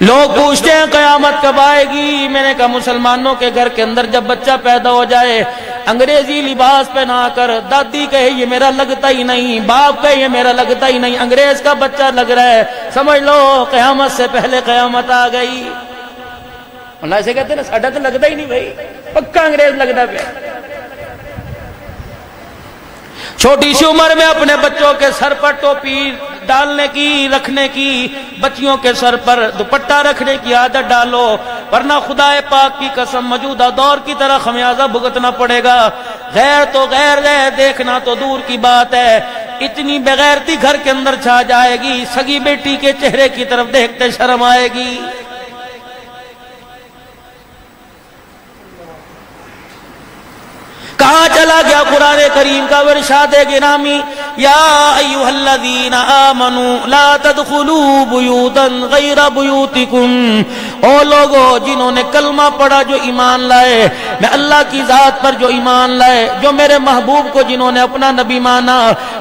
لوگ پوچھتے ہیں قیامت کب آئے گی؟ میں نے کہا مسلمانوں کے گھر کے اندر جب بچہ پیدا ہو جائے، انگریزی لباس پہنا کر دادی کہے یہ میرا لگتا ہی نہیں، باپ کہے یہ میرا لگتا ہی نہیں، انگریز کا بچہ لگ رہا ہے، سمجھ لو قیامت سے پہلے قیامت آ گئی۔ اللہ ایسے کہتے ہیں نا ساڈا تو لگتا ہی نہیں بھائی، پکا انگریز لگتا پہ۔ چھوٹی سی عمر میں اپنے بچوں کے سر پر ٹوپی ڈالنے کی، رکھنے کی، بچیوں کے سر پر دوپٹہ رکھنے کی عادت ڈالو، ورنہ خدا پاک کی قسم موجودہ دور کی طرح خمیازہ بھگتنا پڑے گا۔ غیر تو غیر ہے، دیکھنا تو دور کی بات ہے، اتنی بغیرتی گھر کے اندر چھا جائے گی، سگی بیٹی کے چہرے کی طرف دیکھتے شرم آئے گی۔ کہاں چلا گیا قرآن کریم کا ارشاد گرامی؟ یا ایھا الذین آمنوا لا تدخلوا بیوتا غیر بیوتکم، او لوگو جنہوں نے کلمہ پڑھا، جو ایمان لائے، میں اللہ کی ذات پر جو ایمان لائے، جو میرے محبوب کو جنہوں نے اپنا نبی مانا،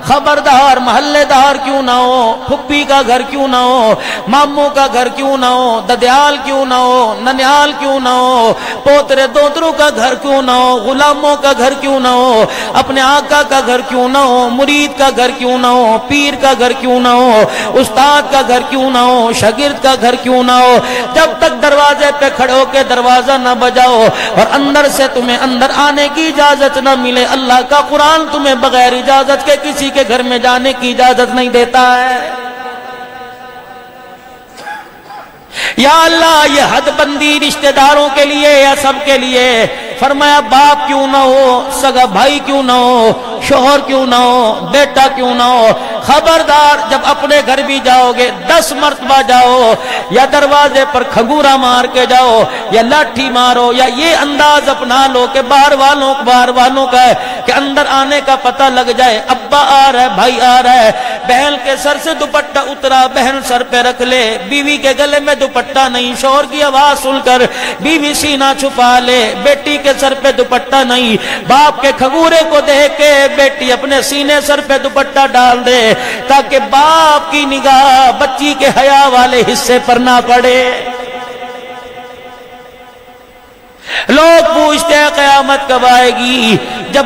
خبردار محلے دار کیوں نہ ہو، پھپھی کا گھر کیوں نہ ہو، ماموں کا گھر کیوں نہ ہو، ددیال کیوں نہ ہو، ننیال کیوں نہ ہو، پوترے دوتروں کا گھر کیوں نہ ہو، غلاموں کا گھر کیوں نہ ہو، اپنے آقا کا گھر کیوں نہ ہو، مرید کا گھر کیوں نہ ہو، پیر کا گھر کیوں نہ ہو، استاد کا گھر کیوں نہ ہو، شاگرد کا گھر کیوں نہ ہو، جب تک دروازے پہ کھڑے ہو کے دروازہ نہ بجاؤ اور اندر سے تمہیں اندر آنے کی اجازت نہ ملے، اللہ کا قرآن تمہیں بغیر اجازت کے کسی کے گھر میں جانے کی اجازت نہیں دیتا ہے۔ یا اللہ یہ حد بندی رشتہ داروں کے لیے یا سب کے لیے؟ فرمایا باپ کیوں نہ ہو، سگا بھائی کیوں نہ ہو، شوہر کیوں نہ ہو، بیٹا کیوں نہ ہو، خبردار جب اپنے گھر بھی جاؤ گے 10 مرتبہ جاؤ، یا دروازے پر کھنگورا مار کے جاؤ، یا لاٹھی مارو، یا یہ انداز اپنا لو کہ باہر والوں کا ہے کہ اندر آنے کا پتہ لگ جائے، ابا آ رہا ہے، بھائی آ رہا ہے، بہن کے سر سے دوپٹہ اترا بہن سر پہ رکھ لے، بیوی کے گلے میں دوپٹہ نہیں، شوہر کی آواز سن کر بیوی سینہ چھپا لے، بیٹی کے سر پہ دوپٹہ نہیں، باپ کے کھنگورے کو دیکھ کے بیٹی اپنے سینے سر پہ دوپٹہ ڈال دے تاکہ باپ کی نگاہ بچی کے حیا والے حصے پر نہ پڑے۔ لوگ پوچھتے ہیں قیامت کب آئے گی؟ جب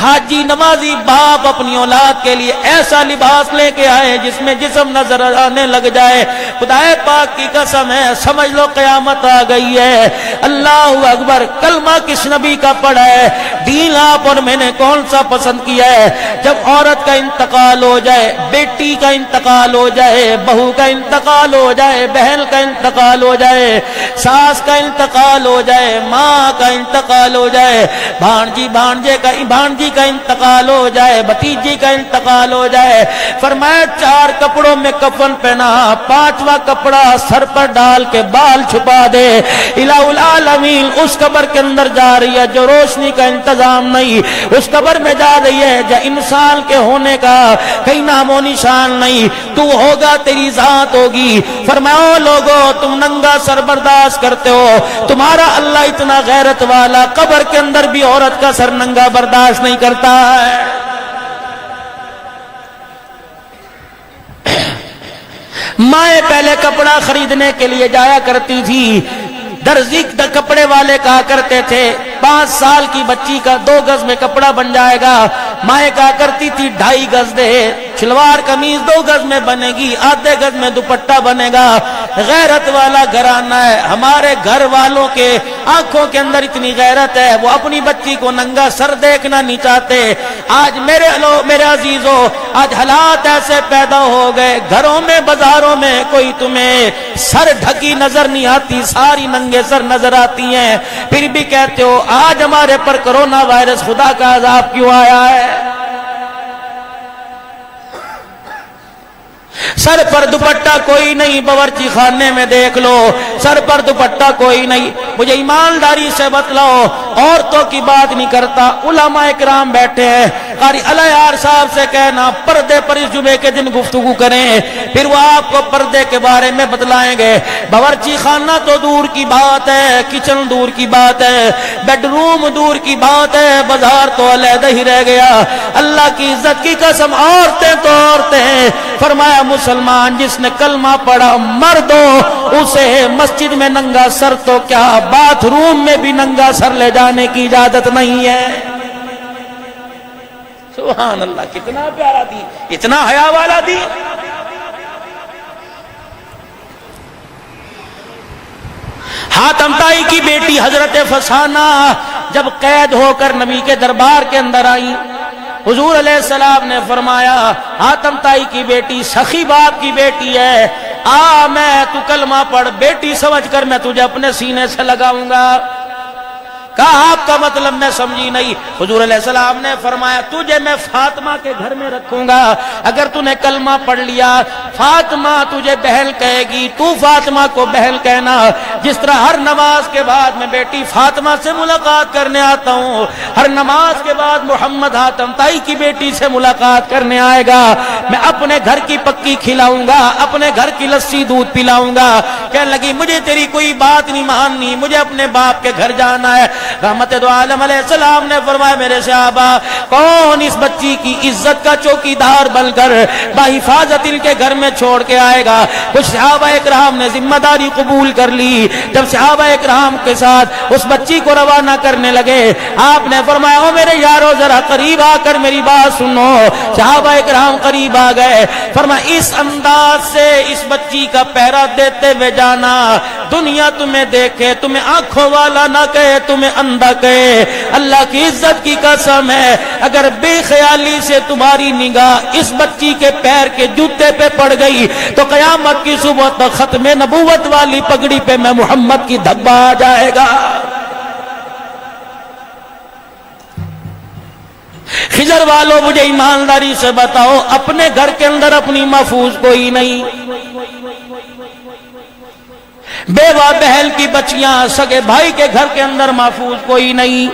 حاجی نمازی باپ اپنی اولاد کے لیے ایسا لباس لے کے آئے جس میں جسم نظر آنے لگ جائے، خدا پاک کی قسم ہے سمجھ لو قیامت آ گئی ہے۔ اللہ اکبر۔ کلمہ کس نبی کا پڑھا ہے؟ دین آپ اور میں نے کون سا پسند کیا ہے؟ جب عورت کا انتقال ہو جائے، بیٹی کا انتقال ہو جائے، بہو کا انتقال ہو جائے، بہن کا انتقال ہو جائے، ساس کا انتقال ہو جائے، ماں کا انتقال ہو جائے، بھانجی کا انتقال ہو جائے، بھتیجی کا انتقال ہو جائے، فرمایا 4 کپڑوں میں کفن پہنا، 5واں کپڑا سر پر ڈال کے بال چھپا دے، الہ العالمین اس قبر کے اندر جا رہی ہے جو روشنی کا انتظام نہیں، اس قبر میں جا رہی ہے جو انسان کے ہونے کا کہیں نام و نشان نہیں، تو ہوگا تیری ذات ہوگی۔ فرمایا لوگو تم ننگا سر برداشت کرتے ہو، تمہارا اللہ اتنا غیرت والا قبر کے اندر بھی عورت کا سر ننگا برداشت نہیں کرتا ہے۔ مائیں پہلے کپڑا خریدنے کے لیے جایا کرتی تھی، درزی کپڑے والے کہا کرتے تھے 5 سال کی بچی کا 2 گز میں کپڑا بن جائے گا، مائیں کہا کرتی تھی 2.5 گز دے، شلوار قمیض 2 گز میں بنے گی، آدھے گز میں دوپٹہ بنے گا۔ غیرت والا گھرانہ ہے، ہمارے گھر والوں کے آنکھوں کے اندر اتنی غیرت ہے، وہ اپنی بچی کو ننگا سر دیکھنا نہیں چاہتے۔ آج میرے عزیزو، آج حالات ایسے پیدا ہو گئے، گھروں میں بازاروں میں کوئی تمہیں سر ڈھکی نظر نہیں آتی، ساری ننگے سر نظر آتی ہیں، پھر بھی کہتے ہو آج ہمارے پر کرونا وائرس خدا کا عذاب کیوں آیا ہے؟ سر پر دوپٹہ کوئی نہیں، باورچی خانے میں دیکھ لو سر پر دوپٹہ کوئی نہیں۔ مجھے ایمانداری سے بتلاؤ، عورتوں کی بات نہیں کرتا، علماء کرام بیٹھے ہیں، قاری الیار صاحب سے کہنا پردے پر اس جمعے کے دن گفتگو کریں، پھر وہ آپ کو پردے کے بارے میں بتلائیں گے۔ باورچی خانہ تو دور کی بات ہے، کچن دور کی بات ہے، بیڈ روم دور کی بات ہے، بازار تو علیحدہ ہی رہ گیا۔ اللہ کی عزت کی قسم، عورتیں تو عورتیں، فرمایا مسلمان جس نے کلمہ پڑھا مرد ہو اسے مسجد میں ننگا سر تو کیا باتھ روم میں بھی ننگا سر لے جانے کی اجازت نہیں ہے۔ سبحان اللہ، کتنا پیارا دین، اتنا حیا والا دین۔ حاتم طائی کی بیٹی حضرت فسانہ جب قید ہو کر نبی کے دربار کے اندر آئی، حضور علیہ السلام نے فرمایا حاتم طائی کی بیٹی سخی باپ کی بیٹی ہے، میں تو کلمہ پڑھ، بیٹی سمجھ کر میں تجھے اپنے سینے سے لگاؤں گا۔ کہا آپ کا مطلب میں سمجھی نہیں۔ حضور علیہ السلام نے فرمایا تجھے میں فاطمہ کے گھر میں رکھوں گا، اگر تو نے کلمہ پڑھ لیا فاطمہ تجھے بہن کہے گی، تو فاطمہ کو بہن کہنا۔ جس طرح ہر نماز کے بعد میں بیٹی فاطمہ سے ملاقات کرنے آتا ہوں، ہر نماز کے بعد محمد حاتم طائی کی بیٹی سے ملاقات کرنے آئے گا، میں اپنے گھر کی پکی کھلاؤں گا، اپنے گھر کی لسی دودھ پلاؤں گا۔ کہنے لگی مجھے تیری کوئی بات نہیں ماننی، مجھے اپنے باپ کے گھر جانا ہے۔ رحمت دو عالم علیہ السلام نے فرمایا میرے صحابہ کون اس بچی کی عزت کا چوکیدار بن کر بحفاظت ان کے گھر میں چھوڑ کے آئے گا؟ کچھ صحابہ اکرام نے ذمہ داری قبول کر لی۔ جب صحابہ اکرام کے ساتھ اس بچی کو روانہ کرنے لگے، آپ نے فرمایا او میرے یارو ذرا قریب آ کر میری بات سنو۔ صحابہ اکرام قریب آ گئے، فرمایا اس انداز سے اس بچی کا پہرا دیتے ہوئے جانا، دنیا تمہیں دیکھے تمہیں آنکھوں والا نہ کہے، تمہیں اندھا کہے۔ اللہ کی عزت کی قسم ہے اگر بے خیالی سے تمہاری نگاہ اس بچی کے پیر کے جوتے پہ پڑ گئی تو قیامت کی صبح تک ختم نبوت والی پگڑی پہ میں محمد کی دھبا آ جائے گا۔ خضر والوں مجھے ایمانداری سے بتاؤ، اپنے گھر کے اندر اپنی محفوظ کوئی نہیں، بیوہ بہن کی بچیاں سگے بھائی کے گھر کے اندر محفوظ کوئی نہیں۔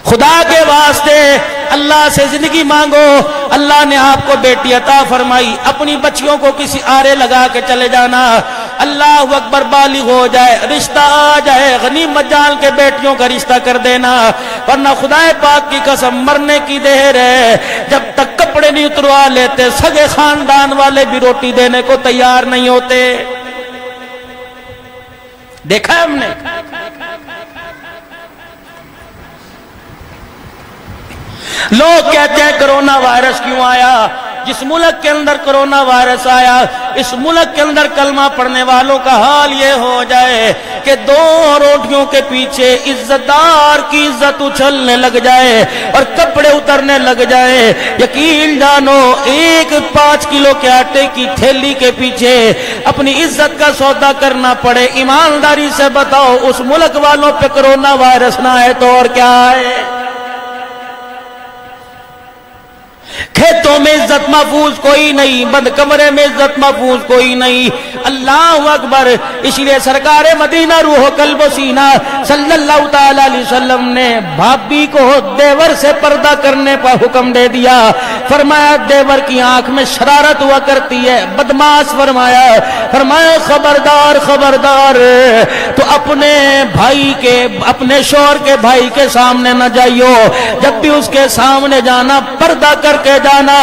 خدا کے واسطے اللہ سے زندگی مانگو، اللہ نے آپ کو بیٹی عطا فرمائی، اپنی بچیوں کو کسی آرے لگا کے چلے جانا، اللہ اکبر بالغ ہو جائے رشتہ آ جائے غنیمت جان کے بیٹیوں کا رشتہ کر دینا، ورنہ خدا پاک کی قسم مرنے کی دیر ہے جب تک کپڑے نہیں اتروا لیتے سگے خاندان والے بھی روٹی دینے کو تیار نہیں ہوتے۔ دیکھا ہم نے لوگ کہتے ہیں کرونا وائرس کیوں آیا؟ جس ملک کے اندر کرونا وائرس آیا اس ملک کے اندر کلمہ پڑھنے والوں کا حال یہ ہو جائے کہ دو روٹیوں کے پیچھے عزت دار کی عزت اچھلنے لگ جائے اور کپڑے اترنے لگ جائے۔ یقین جانو 5 کلو کے آٹے کی تھیلی کے پیچھے اپنی عزت کا سودا کرنا پڑے۔ ایمانداری سے بتاؤ اس ملک والوں پہ کرونا وائرس نہ آئے تو اور کیا آئے؟ کھیتوں میں عزت محفوظ کوئی نہیں، بند کمرے میں عزت محفوظ کوئی نہیں۔ اللہ اکبر۔ اس لیے سرکار مدینہ روح قلب و سینہ صلی اللہ تعالی علیہ وسلم نے بھابی کو دیور سے پردہ کرنے کا حکم دے دیا۔ فرمایا دیور کی آنکھ میں شرارت ہوا کرتی ہے، بدماش فرمایا خبردار خبردار، تو اپنے بھائی کے اپنے شوہر کے بھائی کے سامنے نہ جائیو، جب بھی اس کے سامنے جانا پردہ کر کے جانا۔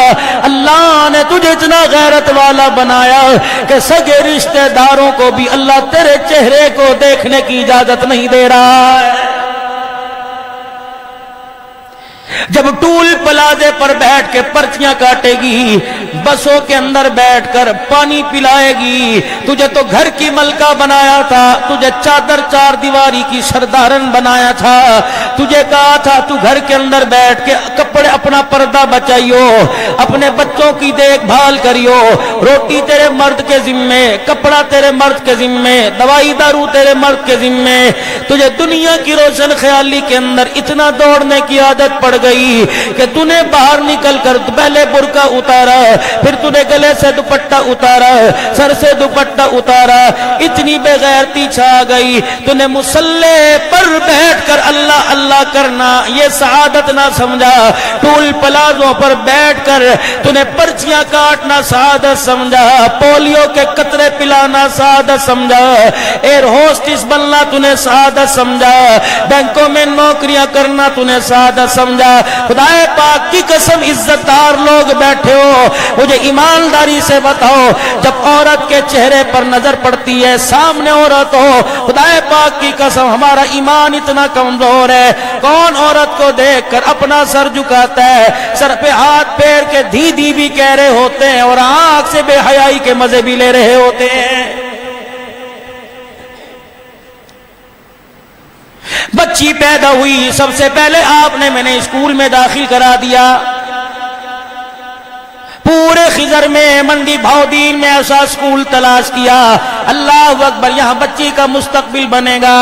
اللہ نے تجھے اتنا غیرت والا بنایا کہ سگے رشتہ داروں کو بھی اللہ تیرے چہرے کو دیکھنے کی اجازت نہیں دے رہا ہے۔ جب ٹول پلازے پر بیٹھ کے پرچیاں کاٹے گی، بسوں کے اندر بیٹھ کر پانی پلائے گی، تجھے تو گھر کی ملکہ بنایا تھا، تجھے چادر 4 دیواری کی سردارن بنایا تھا، تجھے کہا تھا تو گھر کے اندر بیٹھ کے کپڑے اپنا پردہ بچائیو، اپنے بچوں کی دیکھ بھال کریو، روٹی تیرے مرد کے ذمے، کپڑا تیرے مرد کے ذمے، دوائی دارو تیرے مرد کے ذمے۔ تجھے دنیا کی روشن خیالی کے اندر اتنا دوڑنے کی عادت پڑ گئی گئی کہ تو نے باہر نکل کر پہلے برقع اتارا، پھر تو نے گلے سے دوپٹہ اتارا، سر سے دوپٹہ اتارا، اتنی بے غیرتی چھا گئی، تو نے مصلی پر بیٹھ کر اللہ اللہ کرنا یہ سعادت نہ سمجھا، ٹول پلازوں پر بیٹھ کر تو نے پرچیاں کاٹنا سعادت سمجھا، پولیو کے قطرے پلانا سعادت سمجھا، ایئر ہوسٹس بننا تو نے سعادت سمجھا، بینکوں میں نوکریاں کرنا تو نے سعادت سمجھا۔ خدا پاک کی قسم عزت دار لوگ بیٹھے ہو، مجھے ایمانداری سے بتاؤ، جب عورت کے چہرے پر نظر پڑتی ہے، سامنے عورت ہو، خدا پاک کی قسم ہمارا ایمان اتنا کمزور ہے، کون عورت کو دیکھ کر اپنا سر جھکاتا ہے، سر پہ ہاتھ پھیر کے دی دی بھی کہہ رہے ہوتے ہیں اور آنکھ سے بے حیائی کے مزے بھی لے رہے ہوتے ہیں۔ بچی پیدا ہوئی، سب سے پہلے آپ نے میں نے اسکول میں داخل کرا دیا، پورے خضر میں منڈی بھاؤدین میں ایسا اسکول تلاش کیا، اللہ اکبر، یہاں بچی کا مستقبل بنے گا۔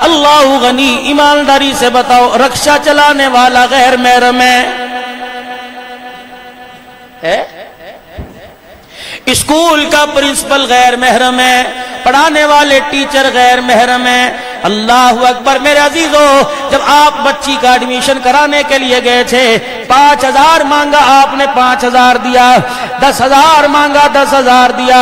اللہ غنی، ایمانداری سے بتاؤ، رکشہ چلانے والا غیر محرم ہے؟ اسکول کا پرنسپل غیر محرم ہے، پڑھانے والے ٹیچر غیر محرم ہیں۔ اللہ اکبر میرے عزیزو، جب آپ بچی کا ایڈمیشن کرانے کے لیے گئے تھے، 5,000 مانگا، آپ نے 5,000 دیا، 10,000 مانگا، 10,000 دیا،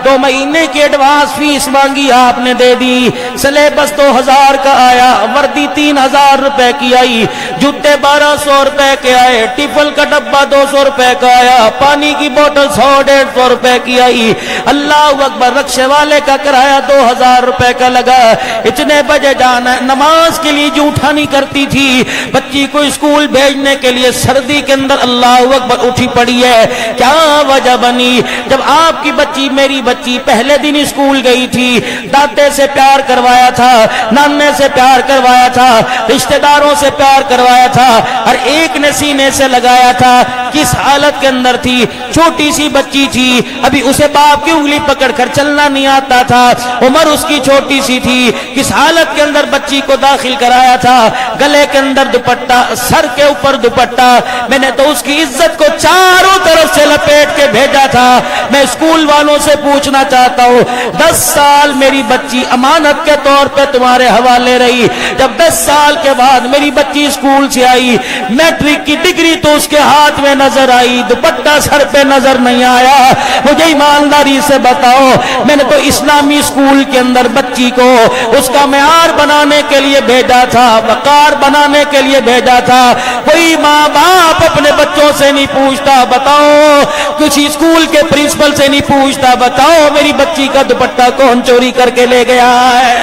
2 مہینے کی ایڈوانس فیس مانگی، آپ نے دے دی، سلیبس 2,000 کا آیا، وردی 3,000 روپے کی آئی، جوتے 1,200 روپے کے آئے، ٹیفل کا ڈبہ 200 روپے کا آیا، پانی کی بوتل 100-150 روپے کی آئی۔ اللہ اکبر، رکشے والے کا کرایہ 2,000 روپے کا لگا۔ اتنے بجے جانا، نماز کے لیے جو اٹھا نہیں کرتی تھی، بچی کو اسکول بھیجنے کے لیے سردی کے اندر اللہ اکبر اٹھی پڑی ہے۔ کیا وجہ بنی؟ جب آپ کی بچی، میری بچی پہلے دن اسکول گئی تھی، دادے سے پیار کروایا تھا، نانے سے پیار کروایا تھا، رشتہ داروں سے پیار کروایا تھا، اور ایک نے سینے سے لگایا تھا۔ کس حالت کے اندر تھی؟ چھوٹی سی بچی تھی، ابھی اسے باپ کی انگلی پکڑ کر چلنا نہیں آتا تھا، عمر اس کی چھوٹی سی تھی۔ کس حالت کے اندر بچی کو داخل کرایا تھا؟ گلے کے اندر دوپٹہ، سر کے اوپر دوپٹہ، میں نے تو اس کی عزت کو چاروں طرف سے لپیٹ کے بھیجا تھا۔ میں اسکول والوں سے پوچھنا چاہتا ہوں، 10 سال میری بچی امانت کے طور پہ تمہارے حوالے رہی، جب 10 سال کے بعد میری بچی اسکول سے آئی، میٹرک کی ڈگری تو اس کے ہاتھ میں نظر آئی، دوپٹہ سر پہ نظر نہیں آیا۔ مجھے ایمانداری سے بتاؤ، میں نے تو اسلامی اسکول کے اندر بچی کو اس کا معیار بنانے کے لیے بھیجا تھا، وقار بنانے کے لیے بھیجا تھا۔ کوئی ماں باپ اپنے بچوں سے نہیں پوچھتا، بتاؤ کسی اسکول کے پرنسپل سے نہیں پوچھتا، بتاؤ میری بچی کا دوپٹہ کون چوری کر کے لے گیا ہے؟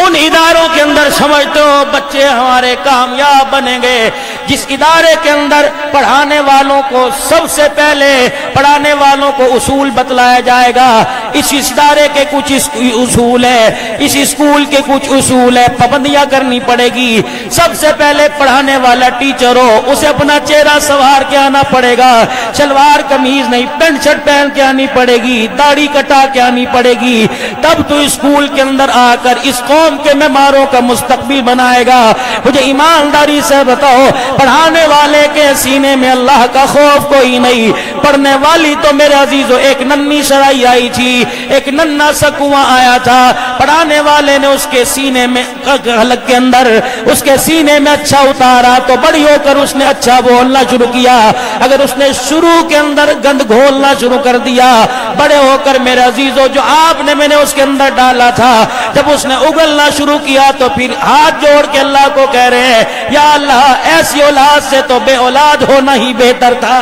ان اداروں کے اندر سمجھتے ہو بچے ہمارے کامیاب بنیں گے جس ادارے کے اندر پڑھانے والوں کو سب سے پہلے پڑھانے والوں کو اصول بتلایا جائے گا۔ اس ادارے کے کچھ اصول ہے، اس اسکول کے کچھ اصول ہے، پابندیاں کرنی پڑے گی۔ سب سے پہلے پڑھانے والا ٹیچر ہو، اسے اپنا چہرہ سنوار کے آنا پڑے گا، شلوار قمیض نہیں، پینٹ شرٹ پہن کے آنی پڑے گی، داڑھی کٹا کے آنی پڑے گی، تب تو اسکول کے اندر آ کر اس قوم کے معماروں کا مستقبل بنائے گا۔ مجھے ایمانداری سے بتاؤ، پڑھانے والے کے سینے میں اللہ کا خوف کوئی نہیں، پڑھنے والی تو میرے عزیزو ایک ننھی شرائی آئی تھی، ایک ننھا سا کنواں آیا تھا، پڑھانے والے نے اس کے سینے میں حلق کے اندر اس کے سینے میں اچھا اتارا تو بڑی ہو کر اس نے اچھا بولنا شروع کیا۔ اگر اس نے شروع کے اندر گند گھولنا شروع کر دیا، بڑے ہو کر میرے عزیزو جو آپ نے میں نے اس کے اندر ڈالا تھا، جب اس نے اگلنا شروع کیا تو پھر ہاتھ جوڑ کے اللہ کو کہہ رہے ہیں، یا اللہ ایسی اولاد سے تو بے اولاد ہونا ہی بہتر تھا۔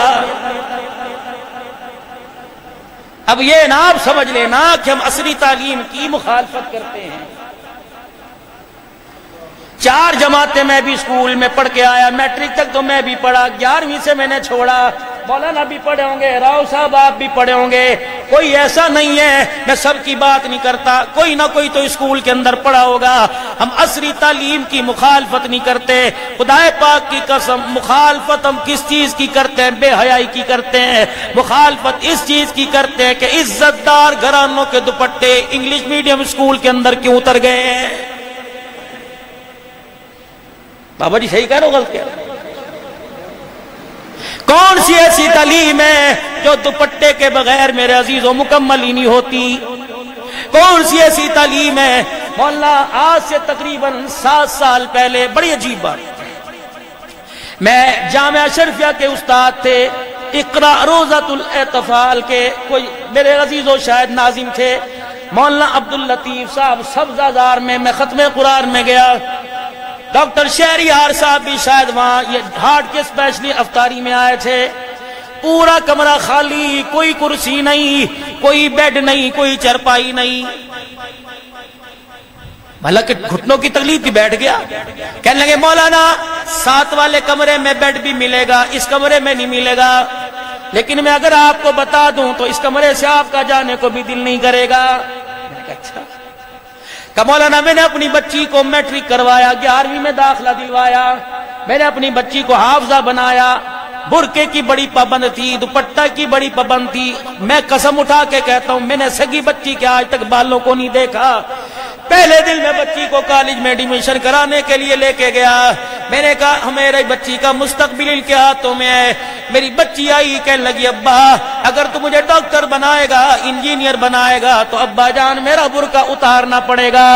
اب یہ نہ آپ سمجھ لینا کہ ہم عصری تعلیم کی مخالفت کرتے ہیں۔ 4 جماعتیں میں بھی اسکول میں پڑھ کے آیا، میٹرک تک تو میں بھی پڑھا، 11ویں سے میں نے چھوڑا، مولانا بھی پڑھے ہوں گے، راؤ صاحب آپ بھی پڑھے ہوں گے، کوئی ایسا نہیں ہے، میں سب کی بات نہیں کرتا، کوئی نہ کوئی تو اسکول کے اندر پڑھا ہوگا۔ ہم عصری تعلیم کی مخالفت نہیں کرتے، خدا پاک کی قسم مخالفت ہم کس چیز کی کرتے ہیں؟ بے حیائی کی کرتے ہیں۔ مخالفت اس چیز کی کرتے ہیں کہ عزت دار گھرانوں کے دوپٹے انگلش میڈیم اسکول کے اندر کیوں اتر گئے ہیں؟ بابا جی صحیح کہہ رہے ہو غلط کہہ رہے ہو؟ کون سی ایسی تعلیم ہے جو دوپٹے کے بغیر میرے عزیزوں مکمل ہی نہیں ہوتی؟ کون سی ایسی تعلیم ہے؟ مولانا آج سے تقریباً 7 سال پہلے بڑی عجیب بات، میں جامعہ اشرفیہ کے استاد تھے، اقرا روضۃ الاطفال کے کوئی میرے عزیزوں شاید ناظم تھے، مولانا عبداللطیف صاحب سبزہ زار میں ختم قرآن میں گیا، ڈاکٹر شہریار صاحب بھی شاید وہاں یہ ہارٹ کے اسپیشلی افطاری میں آئے تھے، پورا کمرہ خالی، کوئی کرسی نہیں، کوئی بیڈ نہیں، کوئی چرپائی نہیں، حالانکہ گھٹنوں کی تکلیف تھی، بیٹھ گیا، کہنے لگے مولانا 7 والے کمرے میں بیڈ بھی ملے گا، اس کمرے میں نہیں ملے گا، لیکن میں اگر آپ کو بتا دوں تو اس کمرے سے آپ کا جانے کو بھی دل نہیں کرے گا۔ میں نے کہا اچھا، کہ مولانا میں نے اپنی بچی کو میٹرک کروایا، 11ویں میں داخلہ دلوایا، میں نے اپنی بچی کو حافظہ بنایا، برقعے کی بڑی پابند تھی، دوپٹہ کی بڑی پابند تھی، میں قسم اٹھا کے کہتا ہوں میں نے سگی بچی کے آج تک بالوں کو نہیں دیکھا۔ پہلے دن میں بچی کو کالج میں ایڈمیشن کرانے کے لیے لے کے گیا، میں نے کہا میری بچی کا مستقبل کے ہاتھوں میں ہے۔ میری بچی آئی کہنے لگی ابا اگر تو مجھے ڈاکٹر بنائے گا، انجینئر بنائے گا تو ابا جان میرا برقع اتارنا پڑے گا۔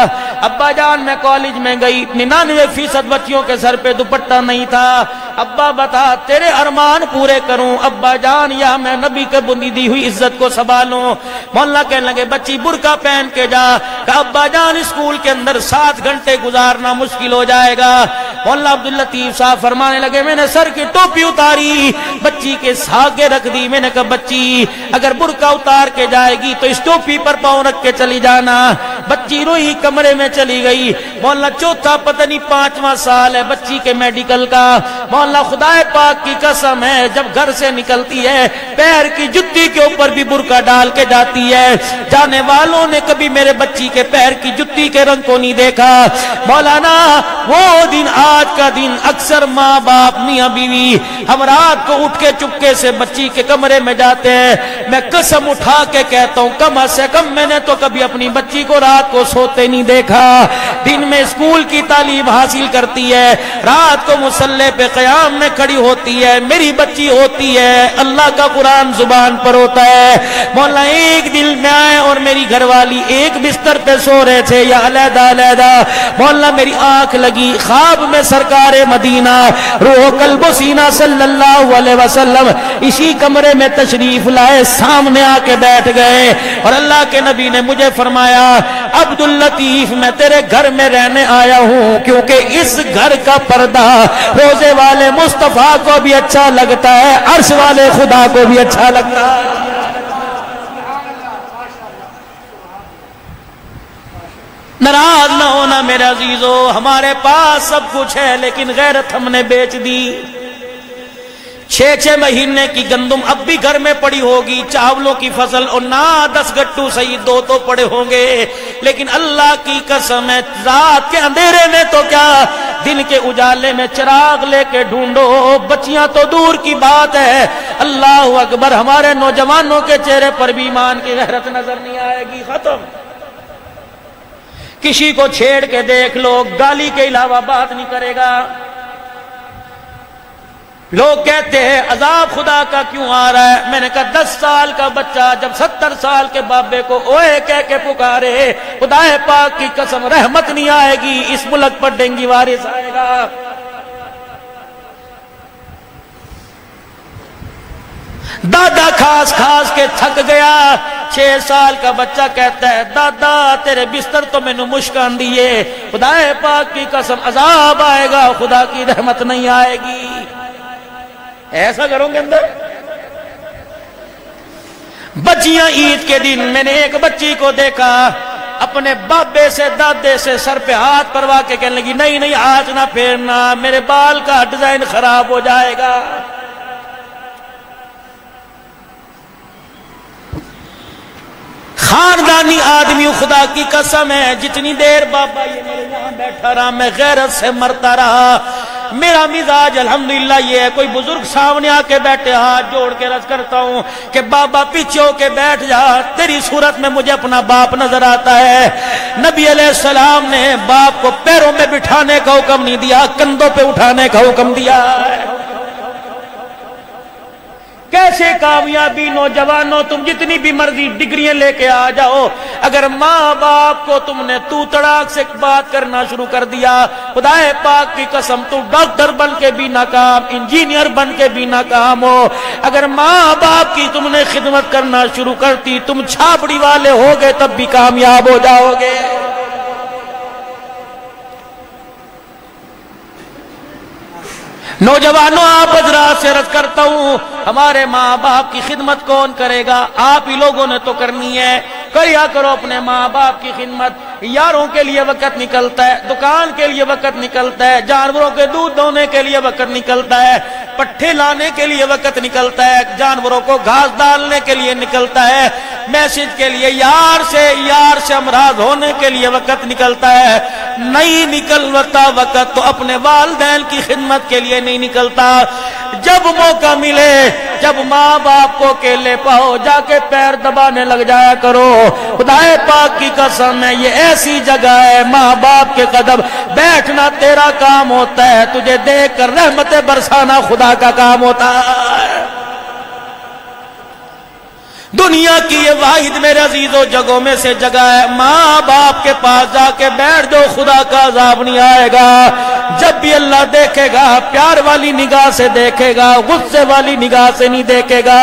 ابا جان میں کالج میں گئی، 99% بچیوں کے سر پہ دوپٹہ نہیں تھا، ابا بتا تیرے ارمان پورے کروں ابا جان یا میں نبی کے بندی دی ہوئی عزت کو سنبھالوں؟ مولانا کہنے لگے بچی برقع پہن کے جا، کہ ابا جان اسکول کے اندر 7 گھنٹے گزارنا مشکل ہو جائے گا۔ مولانا عبداللطیف صاحب فرمانے لگے میں نے سر کی ٹوپی اتاری، بچی کے ساگے رکھ دی، میں نے کہا بچی اگر برقع اتار کے جائے گی تو اس ٹوپی پر پاؤں رکھ کے چلی جانا۔ بچی روئی کمرے میں چلی گئی۔ مولانا چوتھا پتہ نہیں 5واں سال ہے بچی کے میڈیکل کا، مولانا خدا پاک کی قسم ہے جب گھر سے نکلتی ہے پیر کی جتی کے اوپر بھی برقع ڈال کے جاتی ہے۔ جانے والوں نے کبھی میرے بچی کے پیر کی جتی کے رنگ کو نہیں دیکھا۔ مولانا وہ دن آج کا دن اکثر ماں باپ میاں بیوی ہم رات کو اٹھ کے چپکے سے بچی کے کمرے میں جاتے ہیں، میں قسم اٹھا کے کہتا ہوں کم سے کم میں نے تو کبھی اپنی بچی کو رات کو سوتے نہیں دیکھا۔ دن میں اسکول کی تعلیم حاصل کرتی ہے، رات کو مصلی پہ قیام میں کھڑی ہوتی ہے، میری بچی ہوتی ہے اللہ کا قرآن زبان پر ہوتا ہے۔ مولانا ایک دن میں آئے اور میری گھر والی ایک بستر پہ سو رہے تھے یا علیحدہ علیحدہ، مولانا میری آنکھ لگی، خواب میں سرکار مدینہ روح قلب و سینہ صلی اللہ علیہ وسلم اسی کمرے میں تشریف لائے، سامنے آ کے بیٹھ گئے اور اللہ کے نبی نے مجھے فرمایا عبداللطیف میں تیرے گھر میں رہنے آیا ہوں کیونکہ اس گھر کا پردہ روزے والے مصطفیٰ کو بھی اچھا لگتا ہے، عرش والے خدا کو بھی اچھا لگتا ہے۔ ناراض نہ ہونا میرے عزیزو، ہمارے پاس سب کچھ ہے لیکن غیرت ہم نے بیچ دی۔ 6 مہینے کی گندم اب بھی گھر میں پڑی ہوگی، چاولوں کی فصل اور نہ 10 گٹو صحیح 2 تو پڑے ہوں گے، لیکن اللہ کی قسم ہے رات کے اندھیرے میں تو کیا دن کے اجالے میں چراغ لے کے ڈھونڈو، بچیاں تو دور کی بات ہے، اللہ اکبر ہمارے نوجوانوں کے چہرے پر بھی ایمان کی غیرت نظر نہیں آئے گی۔ ختم۔ کسی کو چھیڑ کے دیکھ لو، گالی کے علاوہ بات نہیں کرے گا۔ لوگ کہتے ہیں عذاب خدا کا کیوں آ رہا ہے؟ میں نے کہا 10 سال کا بچہ جب 70 سال کے بابے کو اوے کہہ کے پکارے، خدا پاک کی قسم رحمت نہیں آئے گی، اس ملک پر ڈینگی وائرس آئے گا۔ دادا کھاس کھاس کے تھک گیا، 6 سال کا بچہ کہتا ہے دادا تیرے بستر تو میں نے مشکان دیے، خدا پاک کی قسم عذاب آئے گا، خدا کی رحمت نہیں آئے گی۔ ایسا کروں گے اندر بچیاں عید کے دن میں نے ایک بچی کو دیکھا اپنے بابے سے دادے سے سر پہ ہاتھ پروا کے کہنے لگی نہیں نہیں آج نہ پھیرنا، میرے بال کا ڈیزائن خراب ہو جائے گا۔ خاندانی آدمی، خدا کی قسم ہے جتنی دیر بابا یہ میرے یہاں بیٹھا رہا میں غیرت سے مرتا رہا. میرا مزاج الحمدللہ یہ ہے، کوئی بزرگ سامنے آ کے بیٹھے ہاتھ جوڑ کے عرض کرتا ہوں کہ بابا پیچھے ہو کے بیٹھ جا، تیری صورت میں مجھے اپنا باپ نظر آتا ہے. نبی علیہ السلام نے باپ کو پیروں میں بٹھانے کا حکم نہیں دیا، کندھوں پہ اٹھانے کا حکم دیا ہے. کیسے کامیابی نوجوانوں، تم جتنی بھی مرضی ڈگریاں لے کے آ جاؤ، اگر ماں باپ کو تم نے تو تڑاک سے بات کرنا شروع کر دیا، خدا پاک کی قسم تو ڈاکٹر بن کے بھی ناکام، انجینئر بن کے بھی ناکام ہو. اگر ماں باپ کی تم نے خدمت کرنا شروع کرتی، تم چھاپڑی والے ہو گئے تب بھی کامیاب ہو جاؤ گے. نوجوانوں، آپ حضرات سے عرض کرتا ہوں، ہمارے ماں باپ کی خدمت کون کرے گا؟ آپ ہی لوگوں نے تو کرنی ہے. کریا کرو اپنے ماں باپ کی خدمت. یاروں کے لیے وقت نکلتا ہے، دکان کے لیے وقت نکلتا ہے، جانوروں کے دودھ دونے کے لیے وقت نکلتا ہے، پٹھے لانے کے لیے وقت نکلتا ہے، جانوروں کو گھاس ڈالنے کے لیے نکلتا ہے، میسج کے لیے یار سے امراض ہونے کے لیے وقت نکلتا ہے. نہیں نکلتا وقت تو اپنے والدین کی خدمت کے لیے نہیں نکلتا. جب موقع ملے، جب ماں باپ کو اکیلے پاؤ، جا کے پیر دبانے لگ جایا کرو. خدا پاک کی قسم ہے یہ ایسی جگہ ہے، ماں باپ کے قدم بیٹھنا تیرا کام ہوتا ہے، تجھے دیکھ کر رحمت برسانا خدا کا کام ہوتا ہے. دنیا کی یہ واحد میرے عزیزوں جگہوں میں سے جگہ ہے، ماں باپ کے پاس جا کے بیٹھ جو، خدا کا عذاب نہیں آئے گا. جب بھی اللہ دیکھے گا پیار والی نگاہ سے دیکھے گا، غصے والی نگاہ سے نہیں دیکھے گا.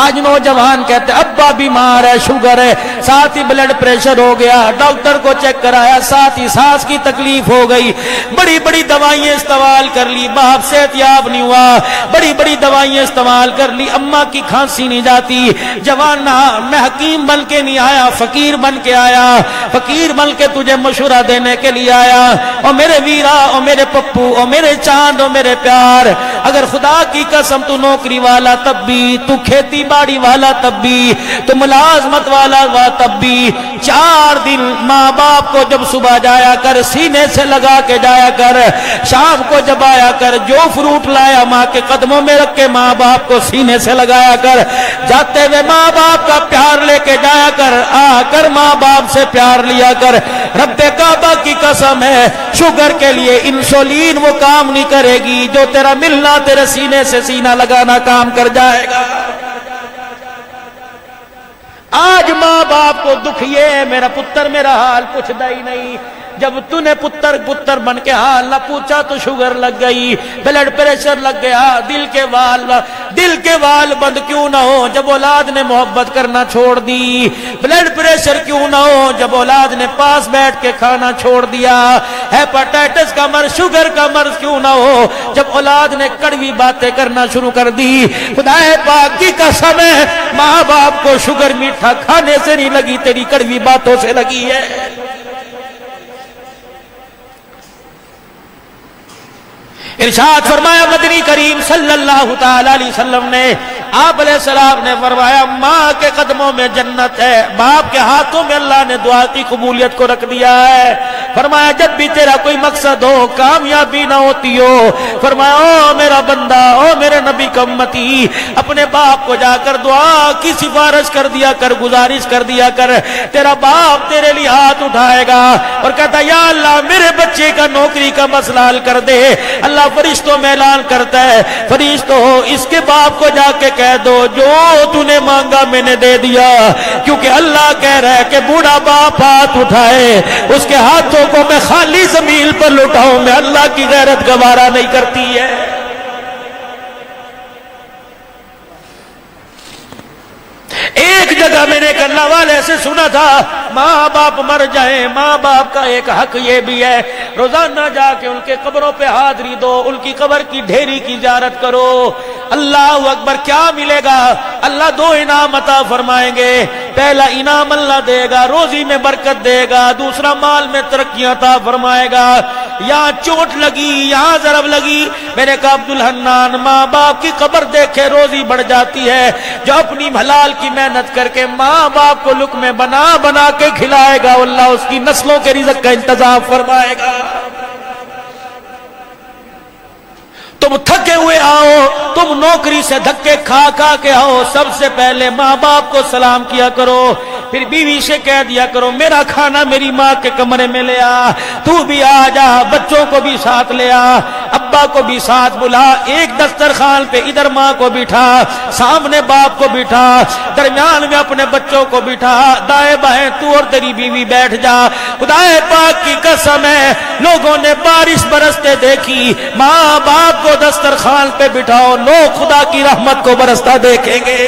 آج نوجوان کہتے ابا بیمار ہے، شوگر ہے، ساتھ ہی بلڈ پریشر ہو گیا، ڈاکٹر کو چیک کرایا، ساتھ ہی سانس کی تکلیف ہو گئی، بڑی بڑی دوائیں استعمال کر لی، باپ صحت یاب نہیں ہوا، بڑی بڑی دوائیں استعمال کر لی، اماں کی کھانسی نہیں جاتی. میں حکیم بن کے نہیں آیا، فقیر بن کے آیا، فقیر بن کے تجھے مشورہ دینے کے لیے آیا. او میرے ویرا، او میرے پپو، او میرے چاند، او میرے پیار، اگر خدا کی قسم تو نوکری والا تب بھی، تو کھیتی باڑی والا تب بھی، تو ملازمت والا تب بھی، 4 دن ماں باپ کو جب صبح جایا کر سینے سے لگا کے جایا کر، شام کو جب آیا کر جو فروٹ لایا ماں کے قدموں میں رکھ کے ماں باپ کو سینے سے لگایا کر، جاتے ہوئے ماں باپ کا پیار لے کے جایا کر، آ کر ماں باپ سے پیار لیا کر. رب کعبہ کی قسم ہے شوگر کے لیے انسولین وہ کام نہیں کرے گی جو تیرا ملنا تیرے سینے سے سینہ لگانا کام کر جائے گا. آج ماں باپ کو دکھ یہ میرا پتر میرا حال پوچھتا ہی نہیں. جب تو نے پتر بن کے حال نہ پوچھا تو شوگر لگ گئی، بلڈ پریشر لگ گیا، دل کے وال بند کیوں نہ ہو جب اولاد نے محبت کرنا چھوڑ دی، بلڈ پریشر کیوں نہ ہو جب اولاد نے پاس بیٹھ کے کھانا چھوڑ دیا، ہیپاٹائٹس کا مرض، شوگر کا مرض کیوں نہ ہو جب اولاد نے کڑوی باتیں کرنا شروع کر دی. خدا پاک کی قسم ہے ماں باپ کو شوگر میٹھا کھانے سے نہیں لگی، تیری کڑوی باتوں سے لگی ہے. ارشاد فرمایا مدنی کریم صلی اللہ تعالی علیہ وسلم نے، آپ علیہ السلام نے فرمایا ماں کے قدموں میں جنت ہے، باپ کے ہاتھوں میں اللہ نے دعا کی قبولیت کو رکھ دیا ہے. فرمایا جب بھی تیرا کوئی مقصد ہو، کامیابی نہ ہوتی ہو، فرمایا او میرا بندہ، او میرے نبی کا امتی، اپنے باپ کو جا کر دعا کی سفارش کر دیا کر، گزارش کر دیا کر، تیرا باپ تیرے لیے ہاتھ اٹھائے گا اور کہتا یا اللہ میرے بچے کا نوکری کا مسئلہ حل کر دے. اللہ فرشتوں میں اعلان کرتا ہے فرشتوں اس کے باپ کو جا کے کہہ دو جو تو نے مانگا میں نے دے دیا، کیونکہ اللہ کہہ رہا ہے کہ بوڑھا باپ ہاتھ اٹھائے اس کے ہاتھوں کو میں خالی زمین پر لٹاؤں، میں اللہ کی غیرت گوارا نہیں کرتی ہے. ایک جگہ میں نے ایک اللہ والے سے سنا تھا ماں باپ مر جائیں، ماں باپ کا ایک حق یہ بھی ہے روزانہ جا کے ان کے قبروں پہ حاضری دو، ان کی قبر کی ڈھیری کی زیارت کرو. اللہ اکبر. کیا ملے گا؟ اللہ 2 انعام عطا فرمائیں گے. پہلا انعام اللہ دے گا روزی میں برکت دے گا، دوسرا مال میں ترقی عطا فرمائے گا. یہاں چوٹ لگی، یہاں ضرب لگی، میرے کہا عبدالحنان ماں باپ کی قبر دیکھے روزی بڑھ جاتی ہے، جو اپنی حلال کی محنت کر کے ماں باپ کو لقمے بنا بنا کے کھلائے گا، اللہ اس کی نسلوں کے رزق کا انتظام فرمائے گا۔ تم تھکے ہوئے آؤ، تم نوکری سے دھکے کھا کھا کے آؤ، سب سے پہلے ماں باپ کو سلام کیا کرو، پھر بیوی سے کہہ دیا کرو میرا کھانا میری ماں کے کمرے میں لے آ، تو بھی آ جا، بچوں کو بھی ساتھ لے آ، ابا کو بھی ساتھ بلا، ایک دسترخوان پہ ادھر ماں کو بٹھا، سامنے باپ کو بٹھا، درمیان میں اپنے بچوں کو بٹھا، دائیں بائیں تو اور تیری بیوی بیٹھ جا۔ خدا پاک کی قسم ہے لوگوں نے بارش برستے دیکھی، ماں باپ کو دسترخوان پہ بٹھاؤ، لوگ خدا کی رحمت کو برستا دیکھیں گے۔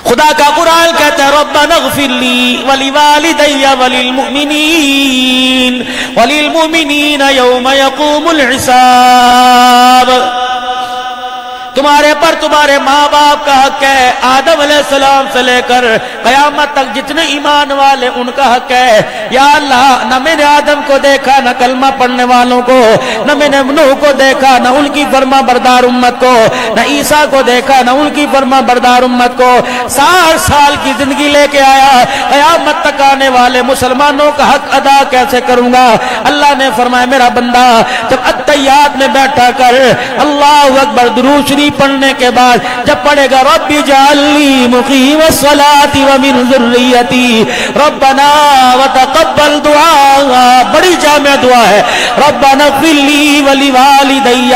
خدا کا قرآن کہتا ہے ربنا اغفر لی ولوالدی وللمؤمنین یوم یقوم الحساب۔ تمہارے پر تمہارے ماں باپ کا حق ہے، آدم علیہ السلام سے لے کر قیامت تک جتنے ایمان والے ان کا حق ہے۔ یا اللہ نہ میں نے آدم کو دیکھا، نہ کلمہ پڑھنے والوں کو، نہ میں نے نوح کو دیکھا، نہ ان کی فرما بردار امت کو، نہ عیسیٰ کو دیکھا، نہ ان کی فرما بردار امت کو۔ 60 سال کی زندگی لے کے آیا، قیامت تک آنے والے مسلمانوں کا حق ادا کیسے کروں گا؟ اللہ نے فرمایا میرا بندہ جب اتحیات میں بیٹھا کر اللہ اکبر درود شریف پڑھنے کے بعد جب پڑھے گا رب اجعلنی مقیم الصلاۃ ومن ذریتی ربنا وتقبل دعا، بڑی جامع دعا ہے، ربنا اغفر لی ولوالدی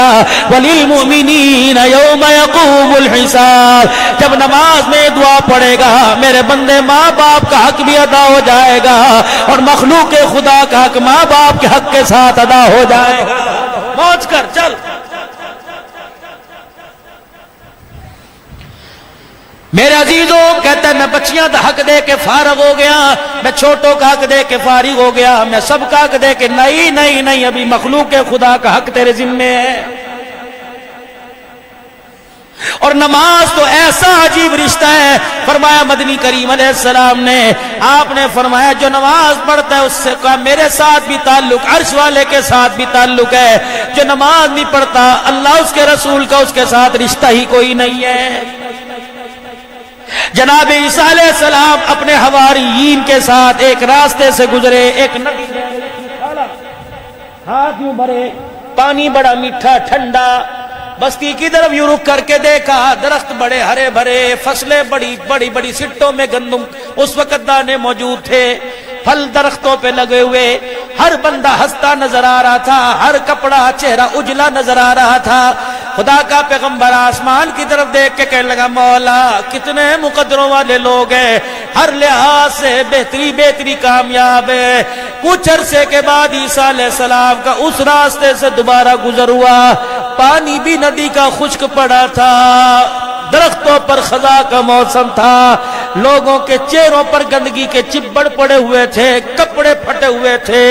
وللمؤمنین یوم یقوم الحساب۔ جب نماز میں دعا پڑھے گا میرے بندے ماں باپ کا حق بھی ادا ہو جائے گا، اور مخلوق خدا کا حق ماں باپ کے حق کے ساتھ ادا ہو جائے گا۔ موج کر چل۔ میرے عزیزوں کہتا ہے میں بچیاں کا حق دے کے فارغ ہو گیا، میں چھوٹوں کا حق دے کے فارغ ہو گیا، میں سب کا حق دے کے نہیں ابھی مخلوق خدا کا حق تیرے ذمے ہے۔ اور نماز تو ایسا عجیب رشتہ ہے، فرمایا مدنی کریم علیہ السلام نے، آپ نے فرمایا جو نماز پڑھتا ہے اس سے کہا میرے ساتھ بھی تعلق، عرش والے کے ساتھ بھی تعلق ہے، جو نماز نہیں پڑھتا اللہ اس کے رسول کا اس کے ساتھ رشتہ ہی کوئی نہیں ہے۔ جناب عیسیٰ علیہ السلام اپنے حواریین کے ساتھ ایک راستے سے گزرے، ایک ندی ہاتھ یوں بھرے، پانی بڑا میٹھا ٹھنڈا، بستی کی طرف یوں رک کر کے دیکھا، درخت بڑے ہرے بھرے، فصلیں بڑی بڑی سٹوں میں گندم اس وقت دانے موجود تھے، پھل درختوں پہ لگے ہوئے، ہر بندہ ہنستا نظر آ رہا تھا، ہر کپڑا چہرہ اجلا نظر آ رہا تھا۔ خدا کا پیغمبر آسمان کی طرف دیکھ کے کہنے لگا مولا کتنے مقدروں والے لوگ ہیں، ہر لحاظ سے بہتری کامیاب ہے۔ کچھ عرصے کے بعد عیسیٰ علیہ السلام کا اس راستے سے دوبارہ گزر ہوا، پانی بھی ندی کا خشک پڑا تھا، درختوں پر خزاں کا موسم تھا، لوگوں کے چہروں پر گندگی کے چبڑ پڑے ہوئے تھے، کپڑے پھٹے ہوئے تھے،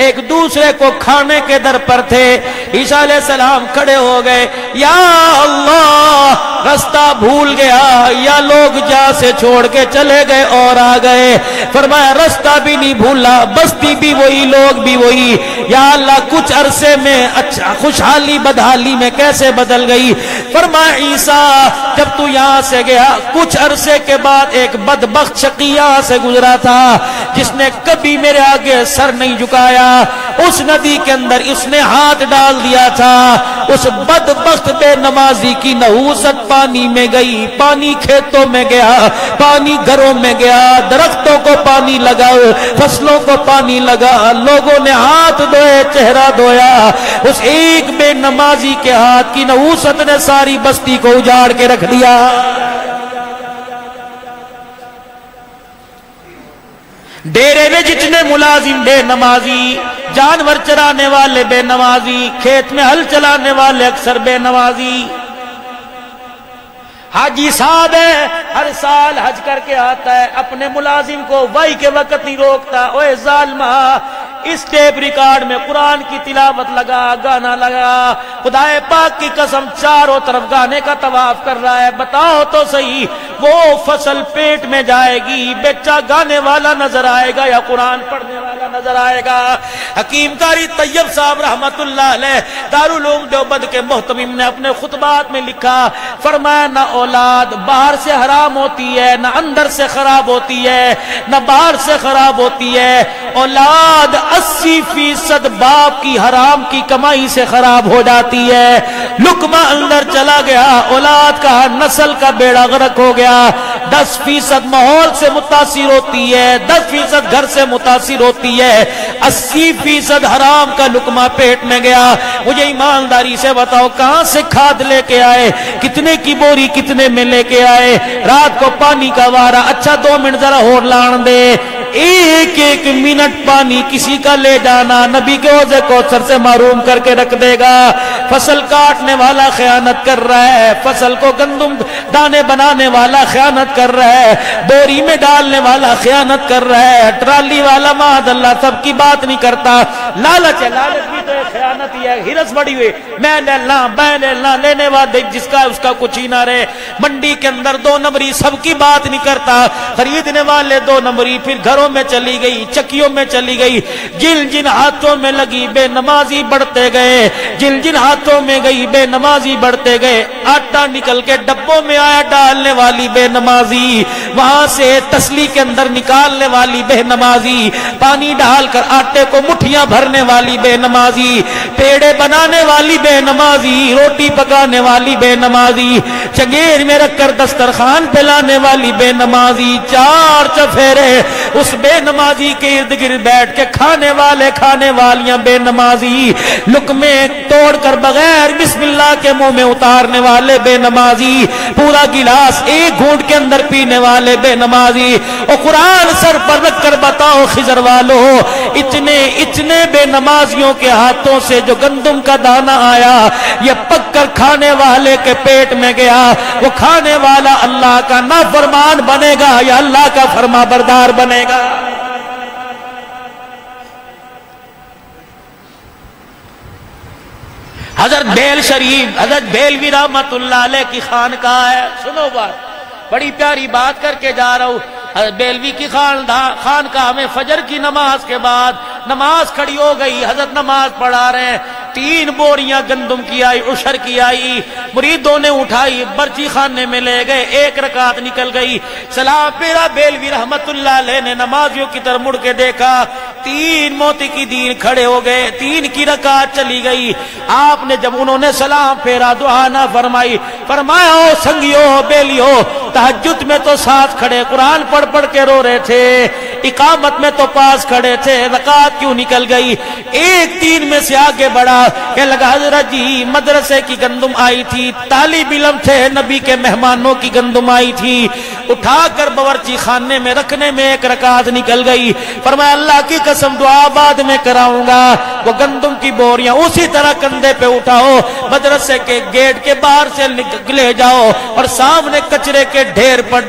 ایک دوسرے کو کھانے کے در پر تھے۔ عیسیٰ علیہ السلام کھڑے ہو گئے، یا اللہ راستہ بھول گیا یا لوگ جہاں سے چھوڑ کے چلے گئے اور آ گئے، فرمایا راستہ بھی نہیں بھولا، بستی بھی وہی، لوگ بھی وہی، یا اللہ کچھ عرصے میں اچھا خوشحالی بدحالی میں کیسے بدل گئی؟ فرمایا عیسیٰ جب تو یہاں سے گیا کچھ عرصے کے بعد ایک بدبخت شقی یہاں سے گزرا تھا جس نے کبھی میرے آگے سر نہیں جھکایا، اس ندی کے اندر اس نے ہاتھ ڈال دیا تھا، اس بدبخت بے نمازی کی نحوست پانی میں گئی، پانی کھیتوں میں گیا، پانی گھروں میں گیا، درختوں کو پانی لگا، فصلوں کو پانی لگا، لوگوں نے ہاتھ دھوئے، چہرہ دھویا، اس ایک بے نمازی کے ہاتھ کی نحوست نے ساری بستی کو اجاڑ کے رکھ دیا۔ ڈیرے میں جتنے ملازم بے نمازی، جانور چرانے والے بے نمازی، کھیت میں ہل چلانے والے اکثر بے نمازی، حاجی صاحب ہے ہر سال حج کر کے آتا ہے، اپنے ملازم کو وائی کے وقت نہیں روکتا، اوے ظالمہ اس ٹیپ ریکارڈ میں قرآن کی تلاوت لگا، گانا لگا، خدائے پاک کی قسم چاروں طرف گانے کا طواف کر رہا ہے۔ بتاؤ تو صحیح وہ فصل پیٹ میں جائے گی، بچہ گانے والا نظر آئے گا یا قرآن پڑھنے والا نظر آئے گا؟ حکیم قاری طیب صاحب رحمت اللہ علیہ دارالعلوم دیوبند کے محتمم نے اپنے خطبات میں لکھا، فرمایا نہ اولاد باہر سے حرام ہوتی ہے، نہ اندر سے خراب ہوتی ہے، نہ باہر سے خراب ہوتی ہے، اولاد 80% باپ کی حرام کی کمائی سے خراب ہو جاتی ہے۔ لقمہ اندر چلا گیا، اولاد کا نسل کا بیڑا غرق ہو گیا۔ 10% ماحول سے متاثر ہوتی ہے، 10% گھر سے متاثر ہوتی ہے، 80% حرام کا لقمہ پیٹ میں گیا۔ مجھے ایمانداری سے بتاؤ کہاں سے کھاد لے کے آئے، کتنے کی بوری کتنے میں لے کے آئے؟ رات کو پانی کا وارا، اچھا 2 منٹ ذرا اور لان دے، ایک ایک منٹ پانی کسی کا لے جانا نبی کے حوض کوثر سے محروم کر کے رکھ دے گا۔ فصل کاٹنے والا خیانت کر رہا ہے، فصل کو گندم دانے بنانے والا خیانت کر رہا ہے، بوری میں ڈالنے والا خیانت کر رہا ہے، ٹرالی والا معاذ اللہ سب کی بات نہیں کرتا۔ لالچ ہے، لالچ بھی تو خیانت ہی ہے۔ ہرس بڑی ہوئی، میں لے لاں لینے والے جس کا اس کا کچھ ہی نہ رہے۔ منڈی کے اندر 2 نمبری سب کی بات نہیں کرتا، خریدنے والے 2 نمبری، پھر گھروں میں چلی گئی، چکیوں میں چلی گئی، جن جن ہاتھوں میں لگی بے نمازی بڑھتے گئے، جن جن ہاتھوں میں گئی بے نمازی بڑھتے گئے۔ آٹا نکل کے ڈبوں میں آیا ڈالنے والی بے نمازی، وہاں سے تسلی کے اندر نکالنے والی بے نمازی، پانی ڈال کر آٹے کو مٹھیاں بھرنے والی بے نمازی، پیڑے بنانے والی بے نمازی، روٹی پکانے والی بے نمازی، چنگیز میں رکھ کر دسترخوان پھیلانے والی بے نمازی، 4 چفیرے اس بے نمازی کے ارد گرد بیٹھ کے کھانے والے کھانے والیاں بے نمازی، لقمے توڑ کر بغیر بسم اللہ کے منہ میں اتارنے والے بے نمازی، پورا گلاس ایک گھونٹ کے اندر پینے والے بے نمازی۔ اور قرآن سر پر رکھ کر بتاؤ خضر والو، اتنے بے نمازیوں کے ہاتھوں سے جو گندم کا دانہ آیا یہ پک کر کھانے والے کے پیٹ میں گیا، وہ کھانے والا اللہ کا نافرمان بنے گا یا اللہ کا فرما بردار بنے گا؟ حضرت بیل شریف، حضرت بیلوی رحمت اللہ علیہ کی خانقاہ ہے۔ سنو بات، بڑی پیاری بات کر کے جا رہا ہوں۔ حضرت بیلوی کی خانقاہ میں فجر کی نماز کے بعد نماز کھڑی ہو گئی، حضرت نماز پڑھا رہے ہیں، 3 بوریاں گندم کی آئی، عشر کی آئی، مریدوں نے اٹھائی، برچی خانے میں لے گئے، 1 رکعت نکل گئی، سلام پھیرا، بیلوی رحمت اللہ علیہ نے نمازیوں کی طرف مڑ کے دیکھا، 3 موتی کی دین کھڑے ہو گئے، 3 کی رکعت چلی گئی۔ آپ نے جب انہوں نے سلام پھیرا دعا نہ فرمائی، فرمایا او سنگیو بیلیو، تہجد میں تو ساتھ کھڑے قرآن پڑھ کے رو رہے تھے، اقامت میں تو پاس کھڑے تھے، رکعت کیوں نکل گئی؟ 1 میں سے آگے بڑھا کہ لگا حضرت جی مدرسے کی گندم آئی تھی، طالب علم تھے، نبی کے مہمانوں کی گندم آئی تھی، اٹھا کر باورچی خانے میں رکھنے میں 1 رکعت نکل گئی۔ فرمایا اللہ کی قسم دعا بعد میں کراؤں گا، وہ گندم کی بوریاں اسی طرح کندھے پہ اٹھاؤ، مدرسے کے گیٹ کے باہر سے لے جاؤ اور سامنے کچرے کے ڈھیر پر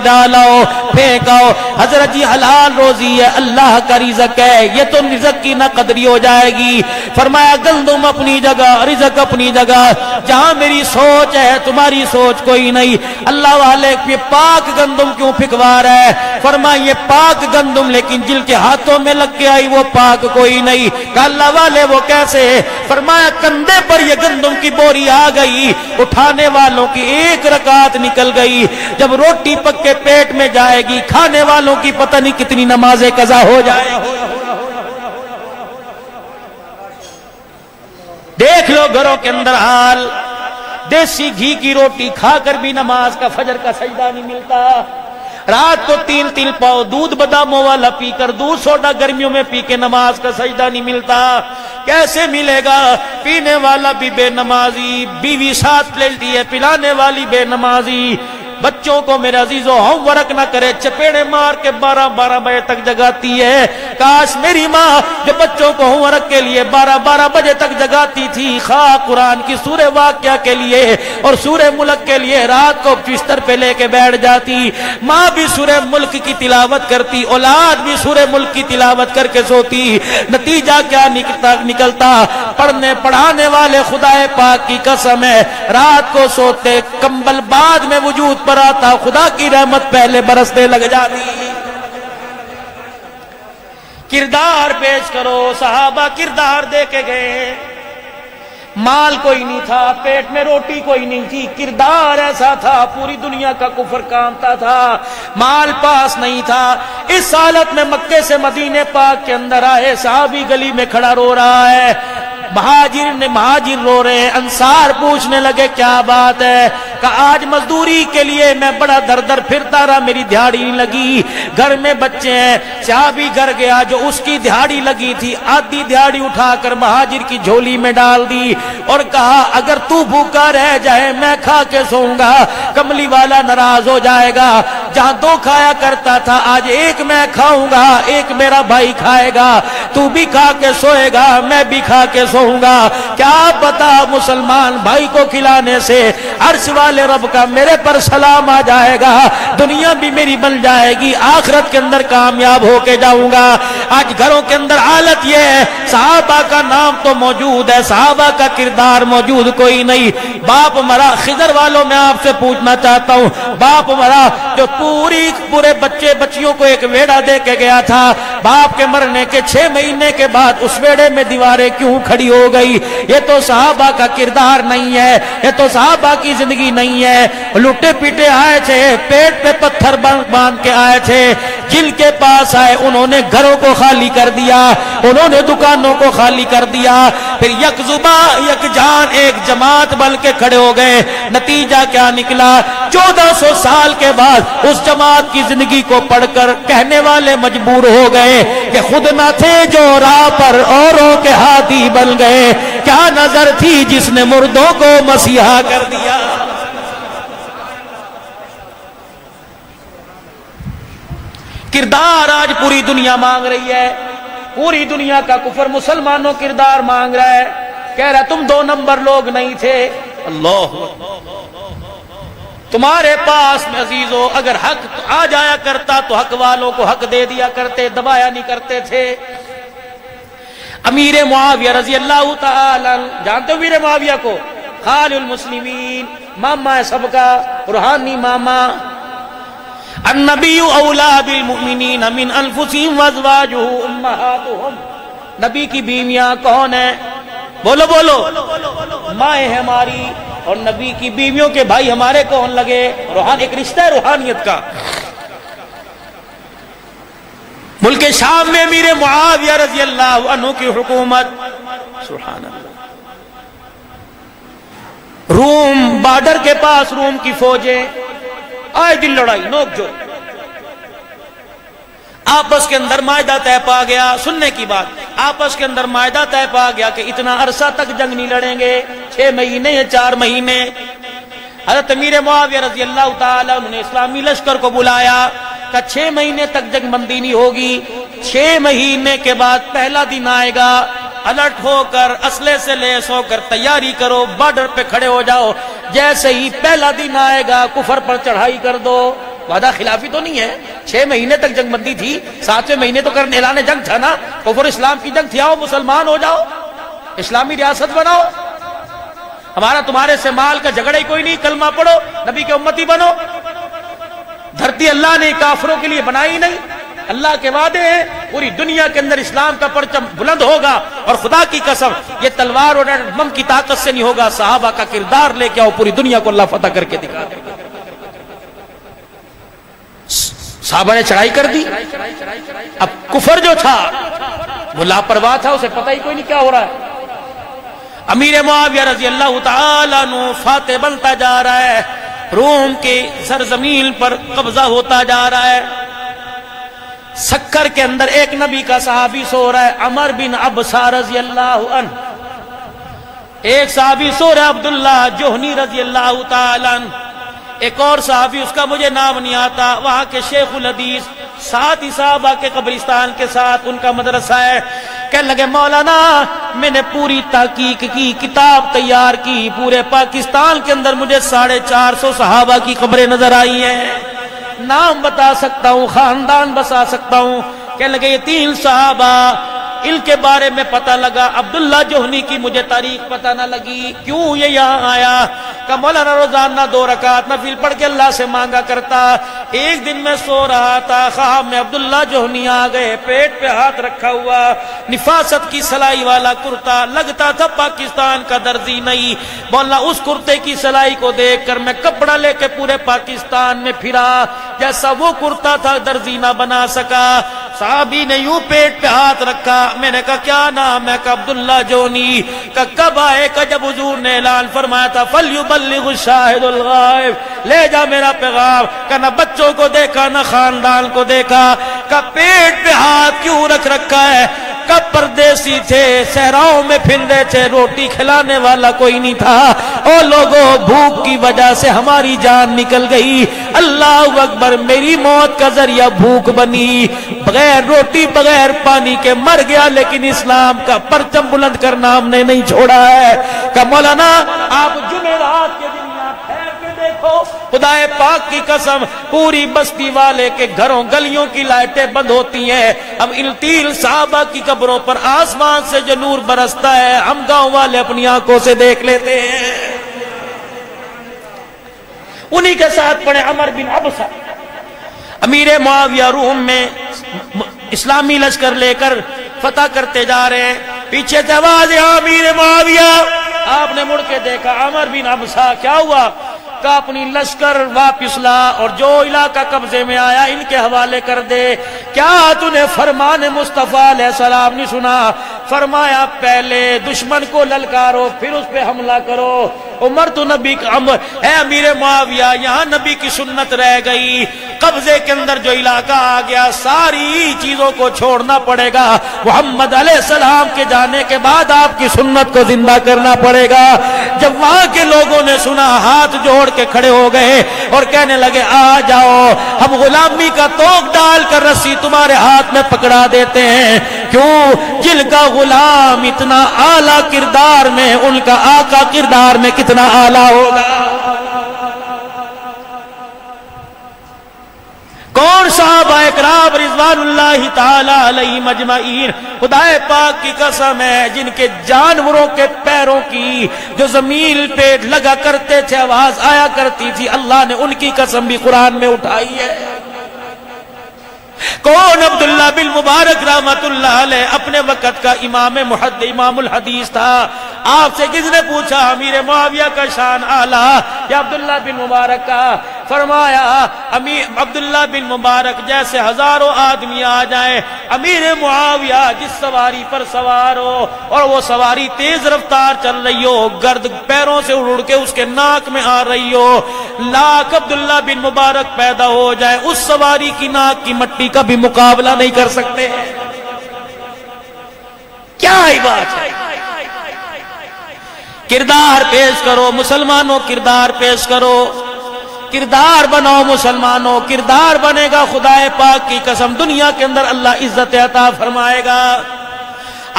ڈالاؤ، پھینکاؤ۔ حضرت جی حلال روزی ہے، اللہ کا رزق ہے، یہ تو رزق کی نہ قدری ہو جائے گی۔ فرمایا گندم اپنی جگہ، رزق اپنی جگہ، جہاں میری سوچ ہے تمہاری سوچ کوئی نہیں۔ اللہ والے پہ پاک گندم کیوں پھکوا رہا ہے؟ فرمایا یہ پاک گندم لیکن جن کے ہاتھوں میں لگ کے آئی وہ پاک کوئی نہیں۔ کہ اللہ والے وہ کیسے؟ فرمایا کندھے پر یہ گندم کی بوری آ گئی، اٹھانے والوں کی 1 رکعت نکل گئی، جب روٹی پک کے پیٹ میں جائے گی کھانے والوں کی پتہ نہیں کتنی نمازیں قضا ہو جائے۔ دیکھ لو گھروں کے اندر حال، دیسی گھی کی روٹی کھا کر بھی نماز کا فجر کا سجدہ نہیں ملتا، رات کو 3 پاؤ دودھ باداموں والا پی کر، دودھ سوڈا گرمیوں میں پی کے نماز کا سجدہ نہیں ملتا، کیسے ملے گا؟ پینے والا بھی بے نمازی، بیوی ساتھ لیتی ہے پلانے والی بے نمازی، بچوں کو میرے عزیزو ہوم ورک نہ کرے، چپیڑے مار کے 12 بجے تک جگاتی ہے کاش میری ماں جو بچوں کو ہوم ورک کے لیے 12 بجے تک جگاتی تھی، خواہ قرآن کی سورہ واقعہ کے لیے اور سورہ ملک کے لیے رات کو بستر پہ لے کے بیٹھ جاتی، ماں بھی سورہ ملک کی تلاوت کرتی، اولاد بھی سورہ ملک کی تلاوت کر کے سوتی، نتیجہ کیا نکلتا؟ پڑھنے پڑھانے والے خدا پاک کی قسم ہے رات کو سوتے کمبل بعد میں وجود پر آتا، خدا کی رحمت پہلے برسنے لگ جاتی۔ کردار پیش کرو، صحابہ کردار دے کے گئے، مال کوئی نہیں تھا، پیٹ میں روٹی کوئی نہیں تھی، کردار ایسا تھا، پوری دنیا کا کفر کامتا تھا، مال پاس نہیں تھا۔ اس حالت میں مکے سے مدینے پاک کے اندر آئے، صحابی گلی میں کھڑا رو رہا ہے، مہاجر رو رہے ہیں، انصار پوچھنے لگے کیا بات ہے؟ کہ آج مزدوری کے لیے میں بڑا در در پھرتا رہا، میری دہاڑی نہیں لگی، گھر میں بچے ہیں۔ صحابی گھر گیا، جو اس کی دہاڑی لگی تھی آدھی دہاڑی اٹھا کر مہاجر کی جھولی میں ڈال دی اور کہا اگر تو بھوکا رہ جائے میں کھا کے سوؤں گا، کملی والا ناراض ہو جائے گا، جہاں دو کھایا کرتا تھا آج ایک میں کھاؤں گا، ایک میرا بھائی کھائے گا، تو بھی کھا کے سوئے گا میں بھی کھا کے سوؤں گا۔ کیا پتا مسلمان بھائی کو کھلانے سے عرش والے رب کا میرے پر سلام آ جائے گا، دنیا بھی میری بن جائے گی، آخرت کے اندر کامیاب ہو کے جاؤں گا۔ آج گھروں کے اندر حالت یہ ہے، صحابہ کا نام تو موجود ہے، صحابہ کا کردار موجود کوئی نہیں۔ باپ مرا، خضر والوں میں آپ سے پوچھنا چاہتا ہوں، باپ مرا جو پورے بچے بچیوں کو ایک ویڑا دے کے گیا تھا، باپ کے مرنے کے 6 مہینے کے بعد اس ویڑے میں دیواریں کیوں کھڑی ہو گئی؟ یہ تو صحابہ کا کردار نہیں ہے، یہ تو صحابہ کی زندگی نہیں ہے۔ لٹے پیٹے آئے تھے، پیٹ پہ پتھر باندھ کے آئے تھے، جن کے پاس آئے انہوں نے گھروں کو خالی کر دیا، انہوں نے دکانوں کو خالی کر دیا، پھر یک زباں یک جان ایک جماعت بن کے کھڑے ہو گئے۔ نتیجہ کیا نکلا؟ 1400 سال کے بعد اس جماعت کی زندگی کو پڑھ کر کہنے والے مجبور ہو گئے کہ خود نہ تھے جو راہ پر اوروں کے ہادی بن گئے، کیا نظر تھی جس نے مردوں کو مسیحا کر دیا۔ کردار آج پوری دنیا مانگ رہی ہے، پوری دنیا کا کفر مسلمانوں کردار مانگ رہا ہے، کہہ رہا تم 2 نمبر لوگ نہیں تھے۔ اللہ تمہارے پاس میں عزیزو اگر حق آ جایا کرتا تو حق والوں کو حق دے دیا کرتے، دبایا نہیں کرتے تھے۔ امیر معاویہ رضی اللہ تعالی، جانتے ہو امیر معاویہ کو؟ خال المسلمین، ماما ہے سب کا، روحانی ماما۔ النبی اولا بالمؤمنین من انفسہم وازواجہ امہاتہم، نبی کی بیویاں کون ہیں؟ بولو بولو، مائیں ہیں ہماری، اور نبی کی بیویوں کے بھائی ہمارے کون لگے؟ روحان، ایک رشتہ ہے روحانیت کا۔ ملک شام میں امیر معاویہ رضی اللہ عنہ کی حکومت، سبحان اللہ، روم بارڈر کے پاس روم کی فوجیں، آئے دن لڑائی نوک جھوک، آپس کے اندر معاہدہ طے پا گیا، سننے کی بات، آپس کے اندر معاہدہ طے پا گیا کہ اتنا عرصہ تک جنگ نہیں لڑیں گے، 6 مہینے یا 4 مہینے۔ حضرت امیر معاویہ رضی اللہ تعالی انہوں نے اسلامی لشکر کو بلایا کہ 6 مہینے تک جنگ بندی نہیں ہوگی، 6 مہینے کے بعد پہلا دن آئے گا، الرٹ ہو کر اسلحے سے لیس ہو کر تیاری کرو، بارڈر پہ کھڑے ہو جاؤ، جیسے ہی پہلا دن آئے گا کفر پر چڑھائی کر دو۔ وعدہ خلافی تو نہیں ہے، 6 مہینے تک جنگ بندی تھی، 7ویں مہینے تو کرنے اعلان جنگ تھا نا، کفر اسلام کی جنگ تھی، آؤ مسلمان ہو جاؤ، اسلامی ریاست بناؤ، ہمارا تمہارے سے مال کا جھگڑا ہی کوئی نہیں، کلمہ پڑھو، نبی کے امتی بنو۔ دھرتی اللہ نے کافروں کے لیے بنائی نہیں، اللہ کے وعدے ہیں، پوری دنیا کے اندر اسلام کا پرچم بلند ہوگا، اور خدا کی قسم یہ تلوار اور بم کی طاقت سے نہیں ہوگا، صحابہ کا کردار لے کے آؤ، پوری دنیا کو اللہ فتح کر کے دکھا دے گا۔ صحابہ نے چڑھائی کر دی، اب کفر جو تھا وہ لاپرواہ تھا، اسے پتہ ہی کوئی نہیں کیا ہو رہا ہے۔ امیر معاویہ رضی اللہ تعالیٰ عنہ فاتح بنتا جا رہا ہے، روم کی سرزمین پر قبضہ ہوتا جا رہا ہے۔ سکر کے اندر ایک نبی کا صحابی سو رہا ہے، عمر بن ابسہ رضی اللہ عنہ، ایک صحابی سو رہا ہے عبداللہ جوہنی رضی اللہ تعالیٰ عنہ۔ ایک اور صحابی اس کا مجھے نام نہیں آتا، وہاں کے شیخ الحدیث، ساتھ ہی صحابہ کے قبرستان کے ساتھ ان کا مدرسہ ہے، کہنے لگے مولانا میں نے پوری تحقیق کی، کتاب تیار کی، پورے پاکستان کے اندر مجھے 450 صحابہ کی قبریں نظر آئی ہیں، نام بتا سکتا ہوں، خاندان بتا سکتا ہوں۔ کہنے لگے یہ 3 صحابہ، ان کے بارے میں پتہ لگا، عبداللہ جوہنی کی مجھے تاریخ پتہ نہ لگی، کیوں یہ یہاں آیا؟ کہ مولانا روزانہ 2 رکعت نفل پڑھ کے اللہ سے مانگا کرتا، ایک دن میں سو رہا تھا، خواب میں عبداللہ جوہنی آ گئے، پیٹ پہ ہاتھ رکھا ہوا، نفاست کی سلائی والا کرتا، لگتا تھا پاکستان کا درزی نہیں، مولانا اس کرتے کی سلائی کو دیکھ کر میں کپڑا لے کے پورے پاکستان میں پھرا، جیسا وہ کرتا تھا درزی نہ بنا سکا۔ صحابی نے یوں پیٹ پہ ہاتھ رکھا، میں نے کہا کیا نام ہے؟ کہ عبداللہ جونی۔ کہ کب آئے؟ کہ جب حضور نے اعلان فرمایا تھا فَلْيُبَلِّغُ الشَّاهِدُ الْغَائِبَ، لے جا میرا پیغام۔ کہ نہ بچوں کو دیکھا نہ خاندان کو دیکھا، کہ پیٹ پہ ہاتھ کیوں رکھ رکھا ہے؟ کب پردیسی تھے، صحراؤں میں پھر رہے تھے، روٹی کھلانے والا کوئی نہیں تھا، او لوگوں بھوک کی وجہ سے ہماری جان نکل گئی، اللہ اکبر، میری موت کا ذریعہ بھوک بنی، بغیر روٹی بغیر پانی کے مر گیا، لیکن اسلام کا پرچم بلند کرنا ہم نے نہیں چھوڑا ہے۔ کہ مولانا آپ جمعرات کے دن یہاں ٹھہر کے دیکھو، خدا پاک کی قسم پوری بستی والے کے گھروں گلیوں کی لائٹیں بند ہوتی ہیں، اب ان 3 صحابہ کی قبروں پر آسمان سے جو نور برستا ہے ہم گاؤں والے اپنی آنکھوں سے دیکھ لیتے ہیں۔ انہی کے ساتھ پڑے عمر بن ابسہ، امیر معاویہ روم میں اسلامی لشکر لے کر فتح کرتے جا رہے ہیں، پیچھے سے آواز ہے امیر معاویہ، آپ نے مڑ کے دیکھا عمر بن ابسہ، کیا ہوا؟ کہ اپنی لشکر واپس لا اور جو علاقہ قبضے میں آیا ان کے حوالے کر دے۔ کیا تو نے فرمان مصطفیٰ علیہ السلام نہیں سنا؟ فرمایا پہلے دشمن کو للکارو پھر اس پہ حملہ کرو۔ عمر تو نبی کا اے امیر معاویہ، یہاں نبی کی سنت رہ گئی، قبضے کے اندر جو علاقہ آ گیا ساری چیزوں کو چھوڑنا پڑے گا، محمد علیہ السلام کے جانے کے بعد آپ کی سنت کو زندہ کرنا پڑے گا۔ جب وہاں کے لوگوں نے سنا ہاتھ جوڑ کے کھڑے ہو گئے اور کہنے لگے آ جاؤ، ہم غلامی کا توق ڈال کر رسی تمہارے ہاتھ میں پکڑا دیتے ہیں۔ کیوں؟ جن کا غلام اتنا اعلیٰ کردار میں، ان کا آقا کردار میں کتنا اعلیٰ ہوگا۔ کون صحابہ اکرام رضوان اللہ تعالی علیہم اجمعین، خدا پاک کی قسم ہے، جن کے جانوروں کے پیروں کی جو زمین پہ لگا کرتے تھے آواز آیا کرتی تھی، اللہ نے ان کی قسم بھی قرآن میں اٹھائی ہے۔ کون؟ عبداللہ بن مبارک رحمت اللہ علیہ، اپنے وقت کا امام الحدیث تھا۔ آپ سے کس نے پوچھا امیر معاویہ کا شان اعلیٰ یا عبداللہ بن مبارک کا؟ فرمایا امیر عبداللہ بن مبارک جیسے ہزاروں آدمی آ جائیں، امیر معاویہ جس سواری پر سوار ہو اور وہ سواری تیز رفتار چل رہی ہو، گرد پیروں سے اڑ کے اس کے ناک میں آ رہی ہو، لاکھ عبداللہ بن مبارک پیدا ہو جائے، اس سواری کی ناک کی مٹی کا بھی مقابلہ نہیں کر سکتے۔ کیا ہی بات ہے! کردار پیش کرو مسلمانوں، کردار پیش کرو، کردار بناؤ مسلمانوں، کردار بنے گا خدا پاک کی قسم دنیا کے اندر اللہ عزت عطا فرمائے گا۔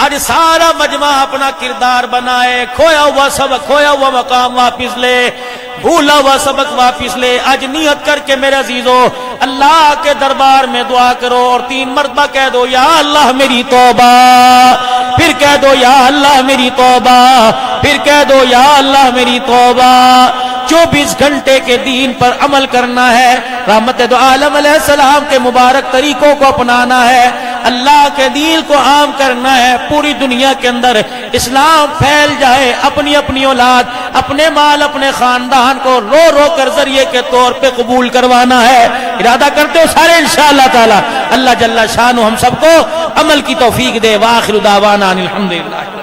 آج سارا مجمع اپنا کردار بنائے، کھویا ہوا سبق، کھویا ہوا مقام واپس لے، بھولا ہوا سبق واپس لے۔ آج نیت کر کے میرے عزیزو اللہ کے دربار میں دعا کرو اور 3 مرتبہ کہہ دو یا اللہ میری توبہ، پھر کہہ دو یا اللہ میری توبہ، پھر کہہ دو یا اللہ میری توبہ۔ 24 گھنٹے کے دین پر عمل کرنا ہے، رحمت دو عالم علیہ السلام کے مبارک طریقوں کو اپنانا ہے، اللہ کے دین کو عام کرنا ہے، پوری دنیا کے اندر اسلام پھیل جائے، اپنی اپنی اولاد، اپنے مال، اپنے خاندان کو رو رو کر ذریعے کے طور پہ قبول کروانا ہے۔ ارادہ کرتے ہو سارے انشاءاللہ تعالی؟ اللہ جل شانہ ہم سب کو عمل کی توفیق دے۔ وآخر دعوانا الحمدللہ۔